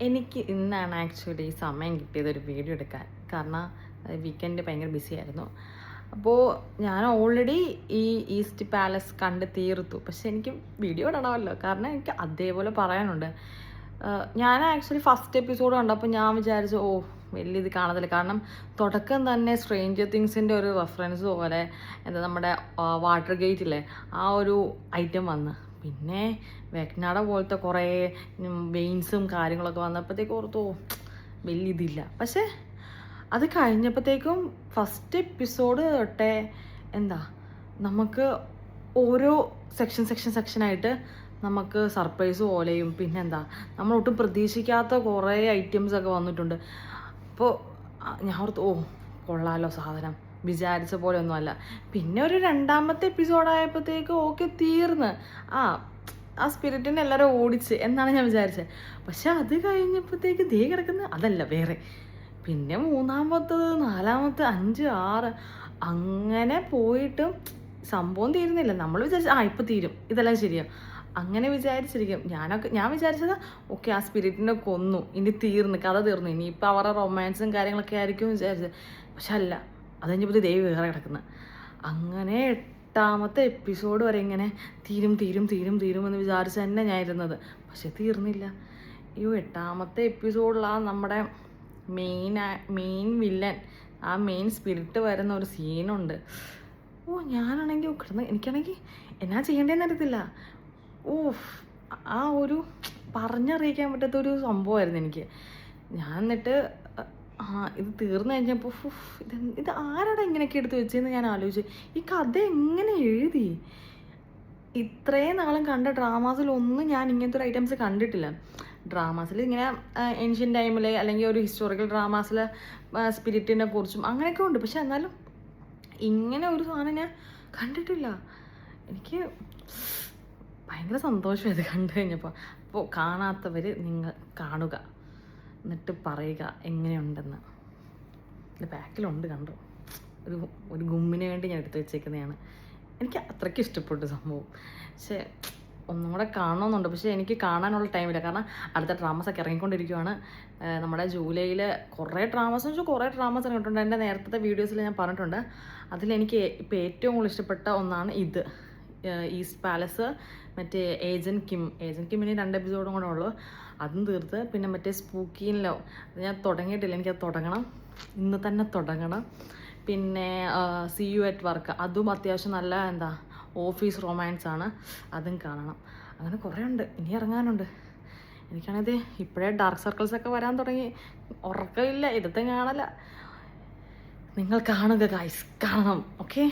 എനിക്ക് ഇന്നാണ് ആക്ച്വലി സമയം കിട്ടിയതൊരു വീഡിയോ എടുക്കാൻ. കാരണം വീക്കെൻഡ് ഭയങ്കര ബിസി ആയിരുന്നു. അപ്പോൾ ഞാൻ ഓൾറെഡി ഈ ഈസ്റ്റ് പാലസ് കണ്ട് തീർത്തു. പക്ഷെ എനിക്ക് വീഡിയോ ഇടണമല്ലോ, കാരണം എനിക്ക് അതേപോലെ പറയാനുണ്ട്. ഞാൻ ആക്ച്വലി ഫസ്റ്റ് എപ്പിസോഡ് കണ്ടപ്പോൾ ഞാൻ വിചാരിച്ചു വലിയ ഇത് കാണത്തില്ല. കാരണം തുടക്കം തന്നെ സ്ട്രേഞ്ചർ തിങ്സിൻ്റെ ഒരു റെഫറൻസ് പോലെ എന്താ നമ്മുടെ വാട്ടർ ഗേറ്റിലെ ആ ഒരു ഐറ്റം വന്ന്, പിന്നെ വെക്നാട പോലത്തെ കുറേ വെയിൻസും കാര്യങ്ങളൊക്കെ വന്നപ്പോഴത്തേക്ക് ഓർത്തു വലിയ ഇതില്ല. പക്ഷേ അത് കഴിഞ്ഞപ്പോഴത്തേക്കും ഫസ്റ്റ് എപ്പിസോഡ് തൊട്ടേ എന്താ നമുക്ക് ഓരോ സെക്ഷനായിട്ട് നമുക്ക് സർപ്രൈസ് പോലെയും പിന്നെന്താ നമ്മളൊട്ടും പ്രതീക്ഷിക്കാത്ത കുറേ ഐറ്റംസൊക്കെ വന്നിട്ടുണ്ട്. അപ്പോൾ ഞാൻ ഓർത്തു കൊള്ളാലോ സാധനം, വിചാരിച്ച പോലെ ഒന്നുമല്ല. പിന്നെ ഒരു രണ്ടാമത്തെ എപ്പിസോഡായപ്പോഴത്തേക്ക് ഓക്കെ തീർന്ന് ആ സ്പിരിറ്റിനെ എല്ലാവരും ഓടിച്ച് എന്നാണ് ഞാൻ വിചാരിച്ചത്. പക്ഷെ അത് കഴിഞ്ഞപ്പോഴത്തേക്ക് ദേ കിടക്കുന്ന അതല്ല വേറെ, പിന്നെ മൂന്നാമത്തത്, നാലാമത്തെ, 5, 6 അങ്ങനെ പോയിട്ടും സംഭവം തീരുന്നില്ല. നമ്മൾ വിചാരിച്ച ഇപ്പം തീരും, ഇതെല്ലാം ശരിയാ അങ്ങനെ വിചാരിച്ചിരിക്കും. ഞാൻ വിചാരിച്ചത് ഓക്കെ ആ സ്പിരിറ്റിനെ കൊന്നു, ഇനി തീർന്നു, കഥ തീർന്നു, ഇനിയിപ്പോൾ അവരുടെ റൊമാൻസും കാര്യങ്ങളൊക്കെ ആയിരിക്കും വിചാരിച്ചത്. പക്ഷെ അല്ല, അത് കഴിഞ്ഞപ്പോൾ ദൈവം വേറെ കിടക്കുന്നത്. അങ്ങനെ 8ാമത്തെ എപ്പിസോഡ് വരെ ഇങ്ങനെ തീരുമെന്ന് വിചാരിച്ച് തന്നെ ഞാൻ ഇരുന്നത്. പക്ഷെ തീർന്നില്ല. 8ാമത്തെ എപ്പിസോഡിലാണ് നമ്മുടെ മെയിൻ വില്ലൻ, ആ മെയിൻ സ്പിരിറ്റ് വരുന്ന ഒരു സീനുണ്ട്. ഞാനാണെങ്കിൽ എനിക്കാണെങ്കിൽ എന്നാ ചെയ്യേണ്ടതെന്ന് അറിയത്തില്ല. ആ ഒരു പറഞ്ഞറിയിക്കാൻ പറ്റാത്ത ഒരു സംഭവമായിരുന്നു എനിക്ക്. ഞാൻ എന്നിട്ട് ഇത് തീർന്നു കഴിഞ്ഞപ്പോൾ ഇത് ആരാടാ ഇങ്ങനെയൊക്കെ എടുത്ത് വെച്ചതെന്ന് ഞാൻ ആലോചിച്ചു. ഈ കഥ എങ്ങനെ എഴുതി? ഇത്രയും നാളും കണ്ട ഡ്രാമാസിലൊന്നും ഞാൻ ഇങ്ങനത്തെ ഒരു ഐറ്റംസ് കണ്ടിട്ടില്ല. ഡ്രാമാസിൽ ഇങ്ങനെ ഏൻഷ്യൻ ടൈമിൽ അല്ലെങ്കിൽ ഒരു ഹിസ്റ്റോറിക്കൽ ഡ്രാമാസിലെ സ്പിരിറ്റിനെ കുറിച്ചും അങ്ങനെയൊക്കെ ഉണ്ട്. പക്ഷെ എന്നാലും ഇങ്ങനെ ഒരു സാധനം ഞാൻ കണ്ടിട്ടില്ല. എനിക്ക് ഭയങ്കര സന്തോഷമായത് കണ്ടു കഴിഞ്ഞപ്പോൾ. അപ്പോൾ കാണാത്തവർ നിങ്ങൾ കാണുക, എന്നിട്ട് പറയുക എങ്ങനെയുണ്ടെന്ന്. ഇത് ബാക്കിലുണ്ട്, കണ്ടോ? ഒരു ഗുമ്മിന് വേണ്ടി ഞാൻ എടുത്ത് വെച്ചേക്കുന്നതാണ്. എനിക്ക് അത്രയ്ക്ക് ഇഷ്ടപ്പെട്ടു സംഭവം. പക്ഷേ ഒന്നും കൂടെ കാണണമെന്നുണ്ട്. പക്ഷേ എനിക്ക് കാണാനുള്ള ടൈമില്ല. കാരണം അടുത്ത ഡ്രാമസൊക്കെ ഇറങ്ങിക്കൊണ്ടിരിക്കുകയാണ്. നമ്മുടെ ജൂലൈയിൽ കുറേ ഡ്രാമസ് ഇറങ്ങിയിട്ടുണ്ട്. എൻ്റെ നേരത്തെ വീഡിയോസിൽ ഞാൻ പറഞ്ഞിട്ടുണ്ട്. അതിലെനിക്ക് ഇപ്പോൾ ഏറ്റവും കൂടുതൽ ഇഷ്ടപ്പെട്ട ഒന്നാണ് ഇത്, ഈസ്റ്റ് പാലസ്. മറ്റേ ഏജൻറ്റ് കിമ്മിന് 2 എപ്പിസോഡും കൂടെ ഉള്ളൂ, അതും തീർത്ത്. പിന്നെ മറ്റേ സ്പൂക്കി ഇൻ ലവ്, അത് ഞാൻ തുടങ്ങിയിട്ടില്ല, എനിക്കത് തുടങ്ങണം, ഇന്ന് തന്നെ തുടങ്ങണം. പിന്നെ സി യു അറ്റ് വർക്ക്, അതും അത്യാവശ്യം നല്ല ഓഫീസ് റൊമാൻസ് ആണ്, അതും കാണണം. അങ്ങനെ കുറേ ഉണ്ട്, ഇനി ഇറങ്ങാനുണ്ട്. എനിക്കാണിത് ഇപ്പോഴേ ഡാർക്ക് സർക്കിൾസൊക്കെ വരാൻ തുടങ്ങി. ഉറക്കമില്ല, ഇരുത്തും കാണല. നിങ്ങൾ കാണുക ഗൈസ്, കാണണം. ഓക്കെ.